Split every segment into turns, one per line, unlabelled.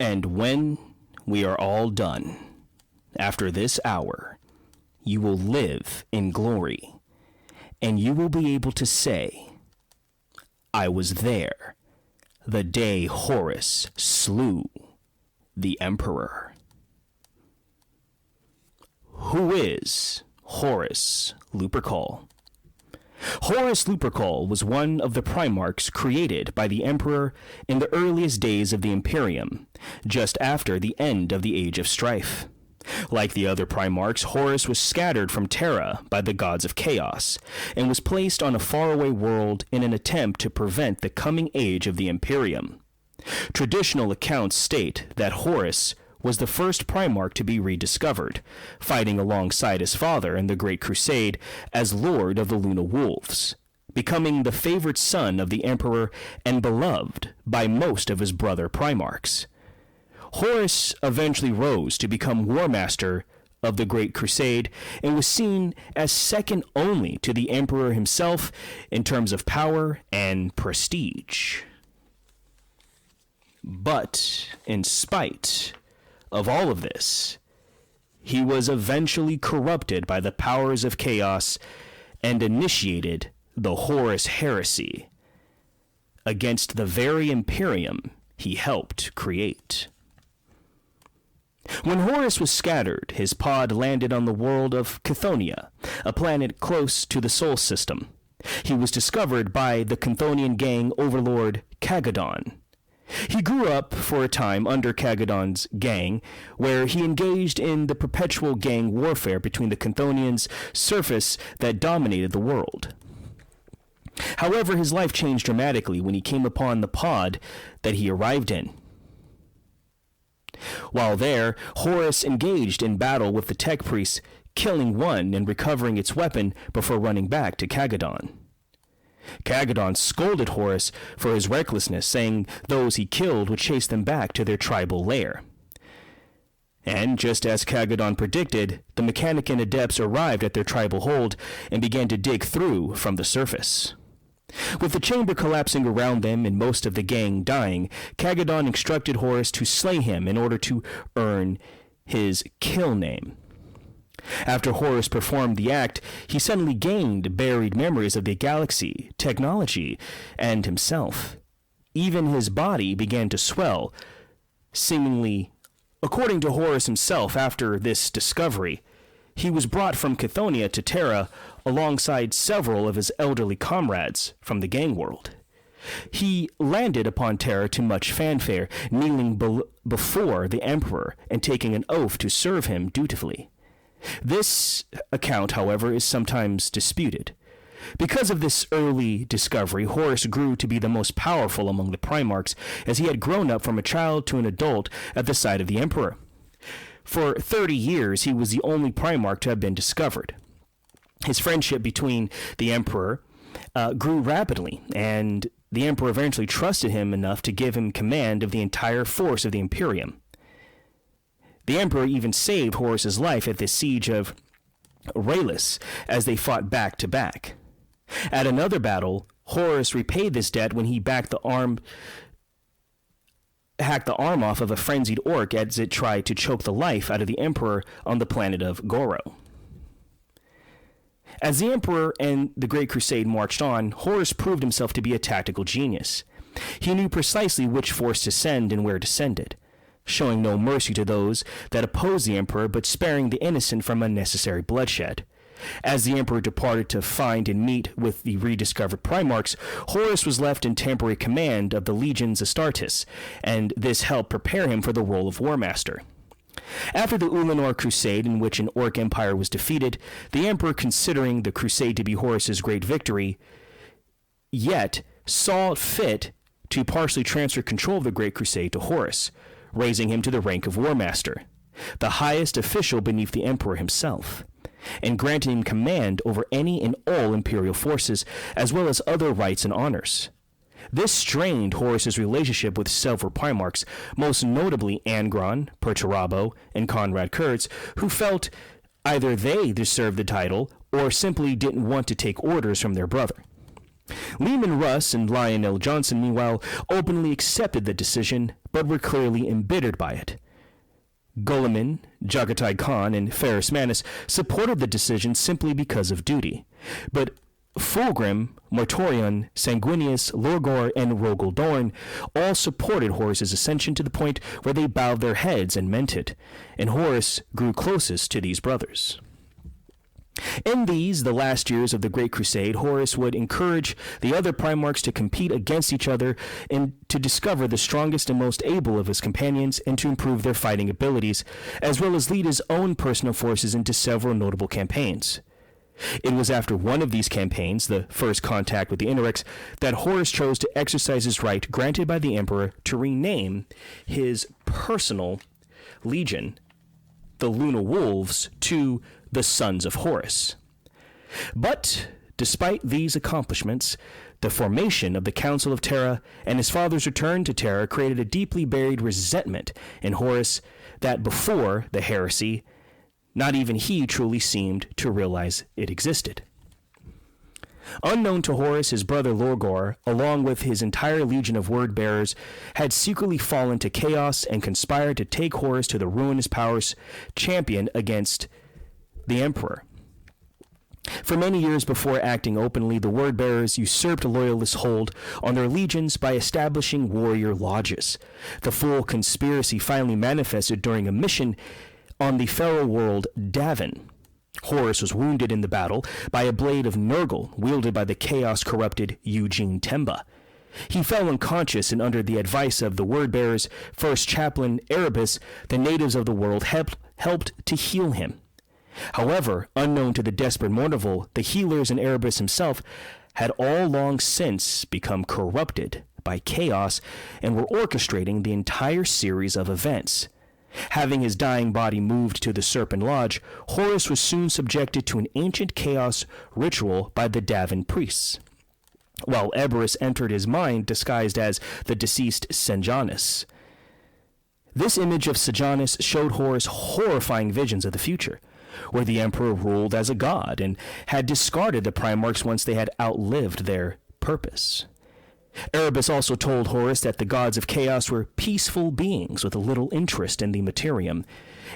And when we are all done, after this hour, you will live in glory, and you will be able to say, I was there the day Horus slew the emperor. Who is Horus Lupercal? Horus Lupercal was one of the Primarchs created by the Emperor in the earliest days of the Imperium, just after the end of the Age of Strife. Like the other Primarchs, Horus was scattered from Terra by the gods of chaos, and was placed on a faraway world in an attempt to prevent the coming age of the Imperium. Traditional accounts state that Horus was the first Primarch to be rediscovered, fighting alongside his father in the Great Crusade as Lord of the Luna Wolves, becoming the favorite son of the Emperor and beloved by most of his brother Primarchs. Horus eventually rose to become War Master of the Great Crusade and was seen as second only to the Emperor himself in terms of power and prestige. But in spite of all of this, he was eventually corrupted by the powers of chaos and initiated the Horus heresy against the very Imperium he helped create. When Horus was scattered, his pod landed on the world of Chthoniya, a planet close to the Sol system. He was discovered by the Chthonian gang overlord Khagadon. He grew up for a time under Khagadon's gang, where he engaged in the perpetual gang warfare between the Chthonians' surface that dominated the world. However, his life changed dramatically when he came upon the pod that he arrived in. While there, Horus engaged in battle with the tech priests, killing one and recovering its weapon before running back to Khagadon. Khagadon scolded Horus for his recklessness, saying those he killed would chase them back to their tribal lair. And just as Khagadon predicted, the Mechanican adepts arrived at their tribal hold and began to dig through from the surface. With the chamber collapsing around them and most of the gang dying, Khagadon instructed Horus to slay him in order to earn his kill name. After Horus performed the act, he suddenly gained buried memories of the galaxy, technology, and himself. Even his body began to swell, seemingly. According to Horus himself, after this discovery, he was brought from Chthoniya to Terra alongside several of his elderly comrades from the gang world. He landed upon Terra to much fanfare, kneeling before the Emperor and taking an oath to serve him dutifully. This account, however, is sometimes disputed. Because of this early discovery, Horus grew to be the most powerful among the Primarchs, as he had grown up from a child to an adult at the side of the Emperor. For 30 years, he was the only Primarch to have been discovered. His friendship between the Emperor grew rapidly, and the Emperor eventually trusted him enough to give him command of the entire force of the Imperium. The Emperor even saved Horus's life at the siege of Raylis as they fought back to back. At another battle, Horus repaid this debt when he hacked the arm off of a frenzied orc as it tried to choke the life out of the Emperor on the planet of Goro. As the Emperor and the Great Crusade marched on, Horus proved himself to be a tactical genius. He knew precisely which force to send and where to send it, showing no mercy to those that opposed the Emperor, but sparing the innocent from unnecessary bloodshed. As the Emperor departed to find and meet with the rediscovered Primarchs, Horus was left in temporary command of the legions Astartes, and this helped prepare him for the role of War Master. After the Ulanor Crusade, in which an Orc Empire was defeated, the Emperor, considering the Crusade to be Horus's great victory, yet saw fit to partially transfer control of the Great Crusade to Horus, raising him to the rank of War Master, the highest official beneath the Emperor himself, and granting him command over any and all imperial forces, as well as other rights and honors. This strained Horus's relationship with several Primarchs, most notably Angron, Perturabo, and Conrad Kurtz, who felt either they deserved the title or simply didn't want to take orders from their brother. Lehman Russ and Lionel Johnson, meanwhile, openly accepted the decision, but were clearly embittered by it. Gulliman, Jagatai Khan, and Ferrus Manus supported the decision simply because of duty. But Fulgrim, Mortorion, Sanguinius, Lorgor, and Rogel Dorn all supported Horus's ascension to the point where they bowed their heads and meant it, and Horus grew closest to these brothers. In these, the last years of the Great Crusade, Horus would encourage the other Primarchs to compete against each other and to discover the strongest and most able of his companions and to improve their fighting abilities, as well as lead his own personal forces into several notable campaigns. It was after one of these campaigns, the first contact with the Inurex, that Horus chose to exercise his right granted by the Emperor to rename his personal legion, the Luna Wolves, to the Sons of Horus. But despite these accomplishments, the formation of the Council of Terra and his father's return to Terra created a deeply buried resentment in Horus that before the heresy, not even he truly seemed to realize it existed. Unknown to Horus, his brother Lorgor, along with his entire legion of word-bearers, had secretly fallen to chaos and conspired to take Horus to the ruinous powers champion against the Emperor. For many years before acting openly, the word-bearers usurped loyalists' hold on their legions by establishing warrior lodges. The full conspiracy finally manifested during a mission on the feral world Davin. Horus was wounded in the battle by a blade of Nurgle wielded by the chaos-corrupted Eugene Temba. He fell unconscious, and under the advice of the word-bearers' first chaplain, Erebus, the natives of the world helped to heal him. However, unknown to the desperate Mournival, the healers and Erebus himself had all long since become corrupted by chaos and were orchestrating the entire series of events. Having his dying body moved to the Serpent Lodge, Horus was soon subjected to an ancient chaos ritual by the Davin priests, while Erebus entered his mind disguised as the deceased Sejanus. This image of Sejanus showed Horus horrifying visions of the future, where the Emperor ruled as a god and had discarded the Primarchs once they had outlived their purpose. Erebus also told Horus that the gods of chaos were peaceful beings with little interest in the materium,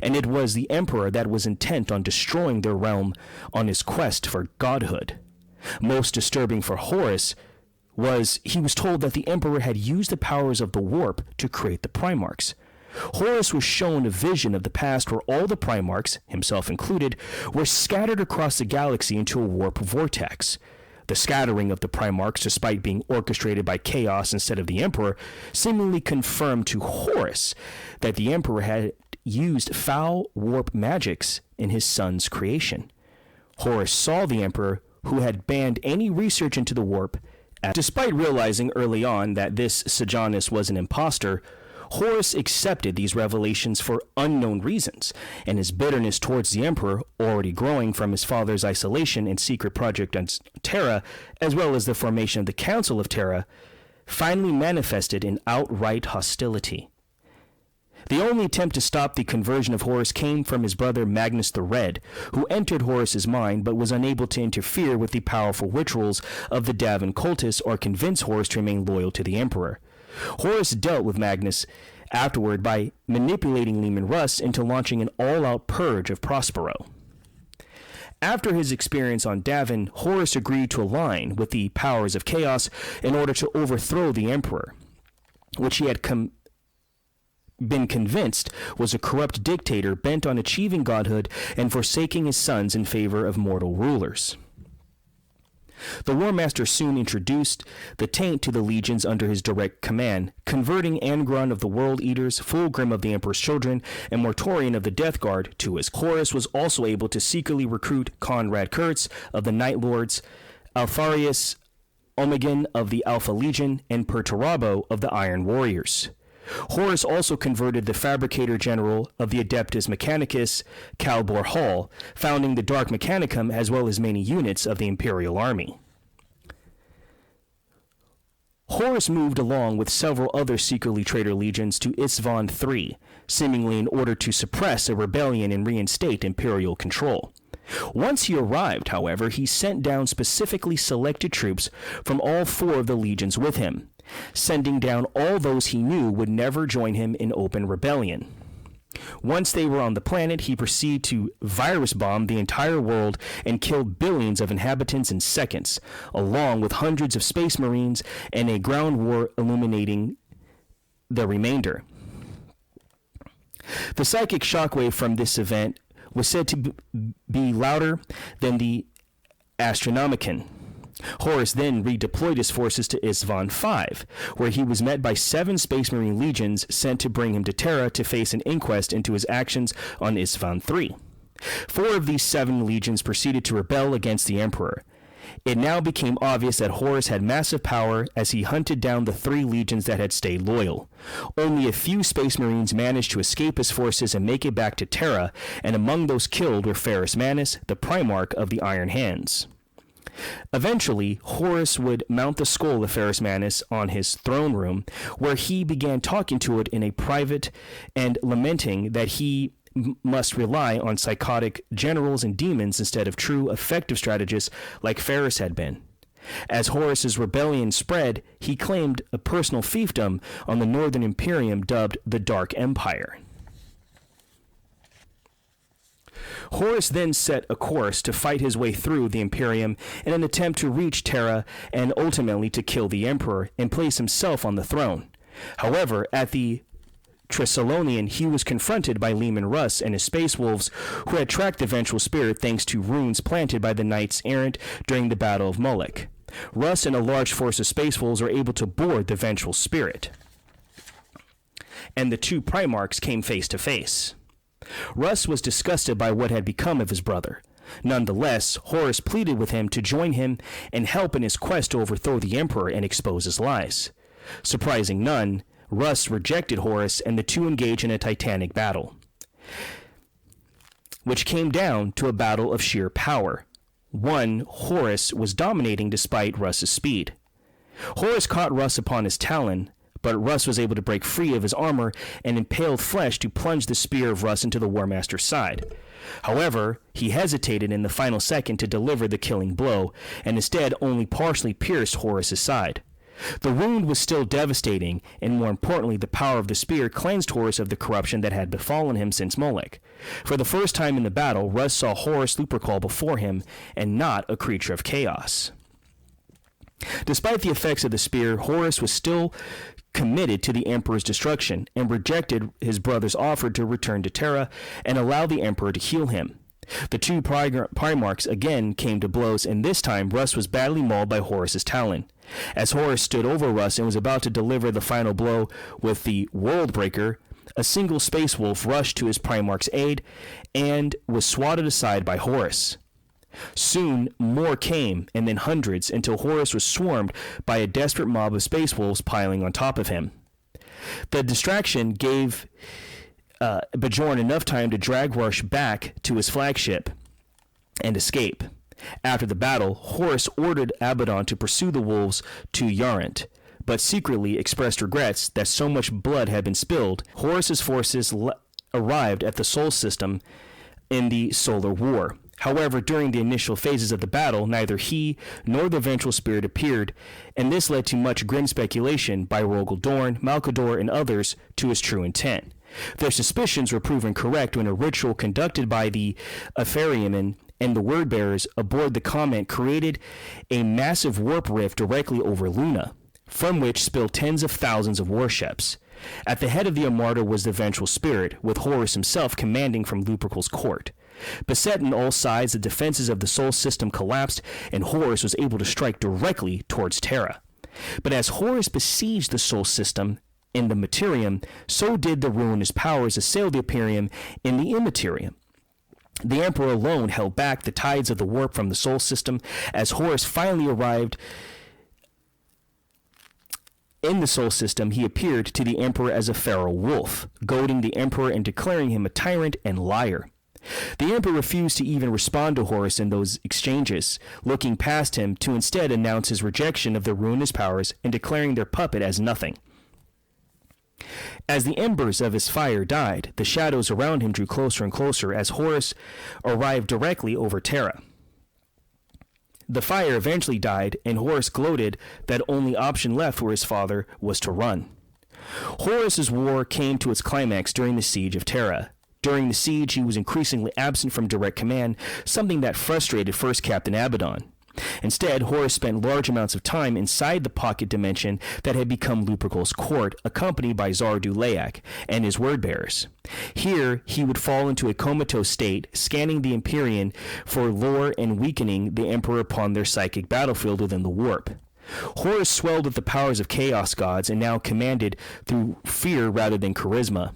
and it was the Emperor that was intent on destroying their realm on his quest for godhood. Most disturbing for Horus was he was told that the Emperor had used the powers of the warp to create the Primarchs. Horus was shown a vision of the past where all the Primarchs, himself included, were scattered across the galaxy into a warp vortex. The scattering of the Primarchs, despite being orchestrated by chaos instead of the Emperor, seemingly confirmed to Horus that the Emperor had used foul warp magics in his son's creation. Horus saw the Emperor, who had banned any research into the warp. Despite realizing early on that this Sejanus was an imposter, Horus accepted these revelations for unknown reasons, and his bitterness towards the Emperor, already growing from his father's isolation and secret project on Terra, as well as the formation of the Council of Terra, finally manifested in outright hostility. The only attempt to stop the conversion of Horus came from his brother Magnus the Red, who entered Horus's mind but was unable to interfere with the powerful rituals of the Davin cultists or convince Horus to remain loyal to the Emperor. Horus dealt with Magnus afterward by manipulating Lehman Russ into launching an all-out purge of Prospero. After his experience on Davin, Horus agreed to align with the powers of chaos in order to overthrow the Emperor, which he had been convinced was a corrupt dictator bent on achieving godhood and forsaking his sons in favor of mortal rulers. The War Master soon introduced the taint to the legions under his direct command, converting Angron of the World Eaters, Fulgrim of the Emperor's Children, and Mortorion of the Death Guard to his. Horus was also able to secretly recruit Conrad Kurtz of the Night Lords, Alfarius Omegan of the Alpha Legion, and Perturabo of the Iron Warriors. Horus also converted the Fabricator General of the Adeptus Mechanicus, Calbor Hall, founding the Dark Mechanicum as well as many units of the Imperial Army. Horus moved along with several other secretly traitor legions to Isvan III, seemingly in order to suppress a rebellion and reinstate Imperial control. Once he arrived, however, he sent down specifically selected troops from all 4 of the legions with him, sending down all those he knew would never join him in open rebellion. Once they were on the planet, he proceeded to virus bomb the entire world and killed billions of inhabitants in seconds, along with hundreds of space marines and a ground war illuminating the remainder. The psychic shockwave from this event was said to be louder than the Astronomicon. Horus then redeployed his forces to Isvan 5, where he was met by 7 Space Marine legions sent to bring him to Terra to face an inquest into his actions on Isvan 3. 4 of these 7 legions proceeded to rebel against the Emperor. It now became obvious that Horus had massive power as he hunted down the 3 legions that had stayed loyal. Only a few Space Marines managed to escape his forces and make it back to Terra, and among those killed were Ferrus Manus, the Primarch of the Iron Hands. Eventually, Horus would mount the skull of Ferrus Manus on his throne room, where he began talking to it in a private and lamenting that he must rely on psychotic generals and demons instead of true effective strategists like Ferrus had been. As Horus's rebellion spread, he claimed a personal fiefdom on the Northern Imperium dubbed the Dark Empire. Horus then set a course to fight his way through the Imperium in an attempt to reach Terra and ultimately to kill the Emperor and place himself on the throne. However, at the Thessalonian, he was confronted by Leman Russ and his space wolves, who had tracked the vengeful spirit thanks to runes planted by the knights errant during the Battle of Moloch. Russ and a large force of space wolves were able to board the vengeful spirit, and the 2 Primarchs came face to face. Russ was disgusted by what had become of his brother. Nonetheless, Horus pleaded with him to join him and help in his quest to overthrow the Emperor and expose his lies. Surprising none, Russ rejected Horus, and the 2 engaged in a titanic battle, which came down to a battle of sheer power. One, Horus was dominating despite Russ's speed. Horus caught Russ upon his talon, but Russ was able to break free of his armor and impaled flesh to plunge the spear of Russ into the War Master's side. However, he hesitated in the final second to deliver the killing blow, and instead only partially pierced Horus's side. The wound was still devastating, and more importantly, the power of the spear cleansed Horus of the corruption that had befallen him since Moloch. For the first time in the battle, Russ saw Horus Lupercal before him, and not a creature of chaos. Despite the effects of the spear, Horus was still committed to the Emperor's destruction and rejected his brother's offer to return to Terra and allow the Emperor to heal him. The 2 Primarchs again came to blows, and this time Russ was badly mauled by Horus's talon. As Horus stood over Russ and was about to deliver the final blow with the Worldbreaker, a single space wolf rushed to his Primarch's aid and was swatted aside by Horus. Soon more came, and then hundreds, until Horus was swarmed by a desperate mob of space wolves piling on top of him. The distraction gave Bjorn enough time to drag Rush back to his flagship and escape. After the battle, Horus ordered Abaddon to pursue the wolves to Yarant, but secretly expressed regrets that so much blood had been spilled. Horus's forces arrived at the Sol system in the Solar War. However, during the initial phases of the battle, neither he nor the vengeful spirit appeared, and this led to much grim speculation by Rogel Dorn, Malkador, and others to his true intent. Their suspicions were proven correct when a ritual conducted by the Aetherium and the Wordbearers aboard the Comet created a massive warp rift directly over Luna, from which spilled tens of thousands of warships. At the head of the Armada was the vengeful spirit, with Horus himself commanding from Lupercal's court. Beset on all sides, the defenses of the Sol system collapsed, and Horus was able to strike directly towards Terra. But as Horus besieged the Sol system in the Materium, so did the ruinous powers assail the Imperium in the Immaterium. The Emperor alone held back the tides of the warp from the Sol system. As Horus finally arrived in the Sol system, he appeared to the Emperor as a feral wolf, goading the Emperor and declaring him a tyrant and liar. The Emperor refused to even respond to Horus in those exchanges, looking past him to instead announce his rejection of the ruinous powers and declaring their puppet as nothing. As the embers of his fire died, the shadows around him drew closer and closer as Horus arrived directly over Terra. The fire eventually died, and Horus gloated that only option left for his father was to run. Horus's war came to its climax during the siege of Terra. During the siege, he was increasingly absent from direct command, something that frustrated First Captain Abaddon. Instead, Horus spent large amounts of time inside the pocket dimension that had become Lupercal's court, accompanied by Zardu-Layak and his word-bearers. Here, he would fall into a comatose state, scanning the Empyrean for lore and weakening the Emperor upon their psychic battlefield within the warp. Horus swelled with the powers of chaos gods and now commanded through fear rather than charisma.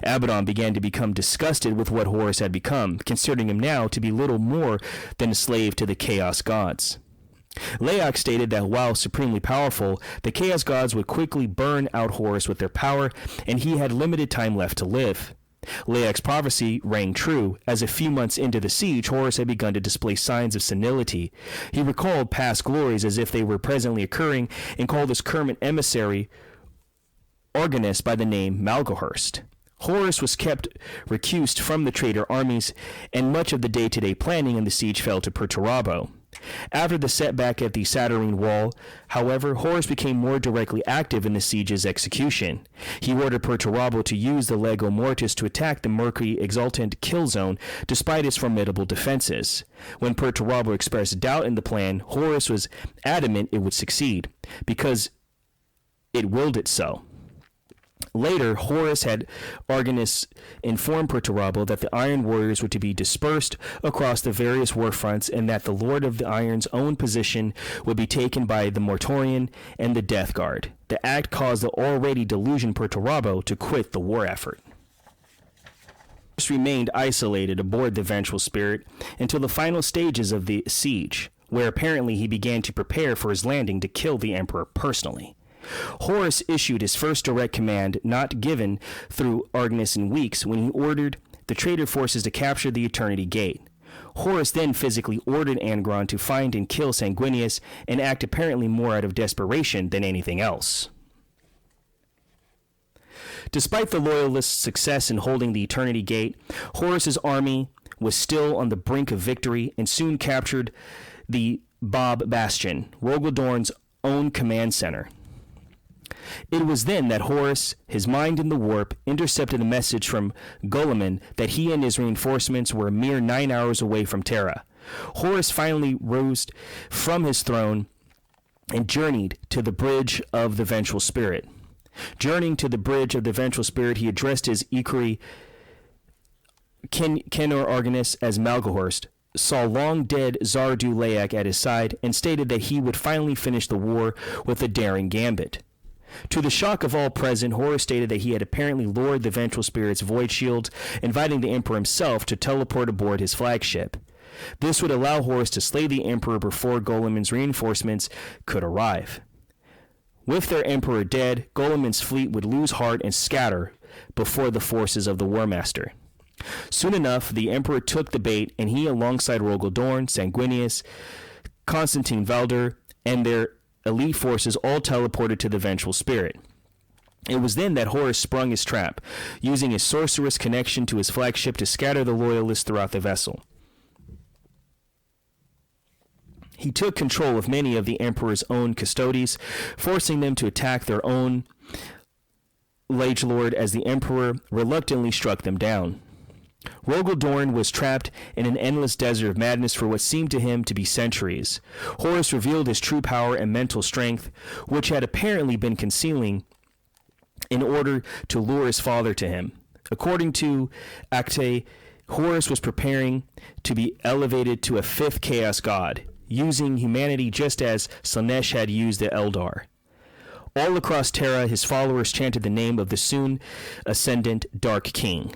Abaddon began to become disgusted with what Horus had become, considering him now to be little more than a slave to the chaos gods. Layak stated that while supremely powerful, the chaos gods would quickly burn out Horus with their power, and he had limited time left to live. Layak's prophecy rang true, as a few months into the siege, Horus had begun to display signs of senility. He recalled past glories as if they were presently occurring, and called his current emissary Organist by the name Malgohurst. Horus was kept recused from the traitor armies, and much of the day-to-day planning in the siege fell to Perturabo. After the setback at the Saturnine Wall, however, Horus became more directly active in the siege's execution. He ordered Perturabo to use the Lego Mortis to attack the Mercury Exultant kill zone despite its formidable defenses. When Perturabo expressed doubt in the plan, Horus was adamant it would succeed, because it willed it so. Later, Horus had Argonus inform Perturabo that the Iron Warriors were to be dispersed across the various war fronts, and that the Lord of the Iron's own position would be taken by the Mortorian and the Death Guard. The act caused the already delusioned Perturabo to quit the war effort. Horus remained isolated aboard the Vengeful Spirit until the final stages of the siege, where apparently he began to prepare for his landing to kill the Emperor personally. Horus issued his first direct command, not given through Argonus in weeks, when he ordered the traitor forces to capture the Eternity Gate. Horus then physically ordered Angron to find and kill Sanguinius, and act apparently more out of desperation than anything else. Despite the Loyalists' success in holding the Eternity Gate, Horus's army was still on the brink of victory and soon captured the Bob Bastion, Rogaldorn's own command center. It was then that Horus, his mind in the warp, intercepted a message from Guilliman that he and his reinforcements were a mere 9 hours away from Terra. Horus finally rose from his throne and journeyed to the bridge of the Vengeful Spirit. Journeying to the bridge of the Vengeful Spirit, he addressed his equerry Kenor Argonus as Malgohurst, saw long-dead Zardu-Layak at his side, and stated that he would finally finish the war with a daring gambit. To the shock of all present, Horus stated that he had apparently lured the Vengeful Spirit's void shield, inviting the Emperor himself to teleport aboard his flagship. This would allow Horus to slay the Emperor before Guilliman's reinforcements could arrive. With their Emperor dead, Guilliman's fleet would lose heart and scatter before the forces of the War Master. Soon enough, the Emperor took the bait, and he, alongside Rogaldorn, Sanguinius, Constantine Valder, and their elite forces all teleported to the Vengeful Spirit. It was then that Horus sprung his trap, using his sorceress connection to his flagship to scatter the Loyalists throughout the vessel. He took control of many of the Emperor's own custodies, forcing them to attack their own liege lord as the Emperor reluctantly struck them down. Rogaldorn was trapped in an endless desert of madness for what seemed to him to be centuries. Horus revealed his true power and mental strength, which had apparently been concealing in order to lure his father to him. According to Acte, Horus was preparing to be elevated to a fifth chaos god, using humanity just as Slaanesh had used the Eldar. All across Terra, his followers chanted the name of the soon ascendant Dark King.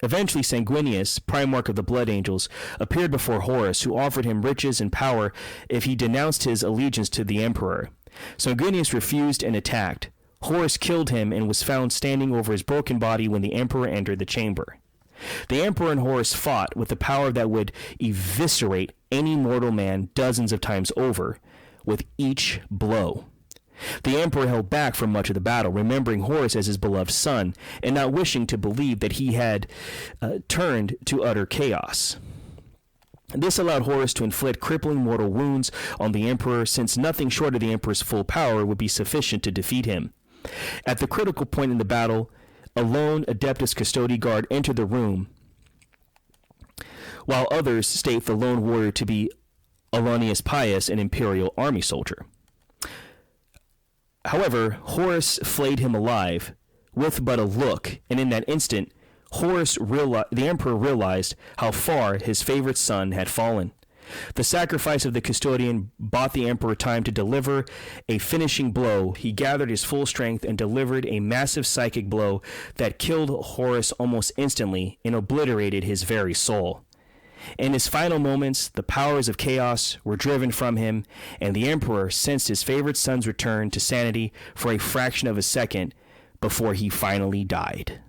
Eventually, Sanguinius, Primarch of the Blood Angels, appeared before Horus, who offered him riches and power if he denounced his allegiance to the Emperor. Sanguinius refused and attacked. Horus killed him and was found standing over his broken body when the Emperor entered the chamber. The Emperor and Horus fought with the power that would eviscerate any mortal man dozens of times over, with each blow. The emperor held back for much of the battle, remembering Horus as his beloved son, and not wishing to believe that he had turned to utter chaos. This allowed Horus to inflict crippling mortal wounds on the emperor, since nothing short of the emperor's full power would be sufficient to defeat him. At the critical point in the battle, a lone Adeptus Custodi guard entered the room, while others state the lone warrior to be Alonius Pius, an imperial army soldier. However, Horus flayed him alive with but a look, and in that instant, the emperor realized how far his favorite son had fallen. The sacrifice of the custodian bought the emperor time to deliver a finishing blow. He gathered his full strength and delivered a massive psychic blow that killed Horus almost instantly and obliterated his very soul. In his final moments, the powers of chaos were driven from him, and the emperor sensed his favorite son's return to sanity for a fraction of a second before he finally died.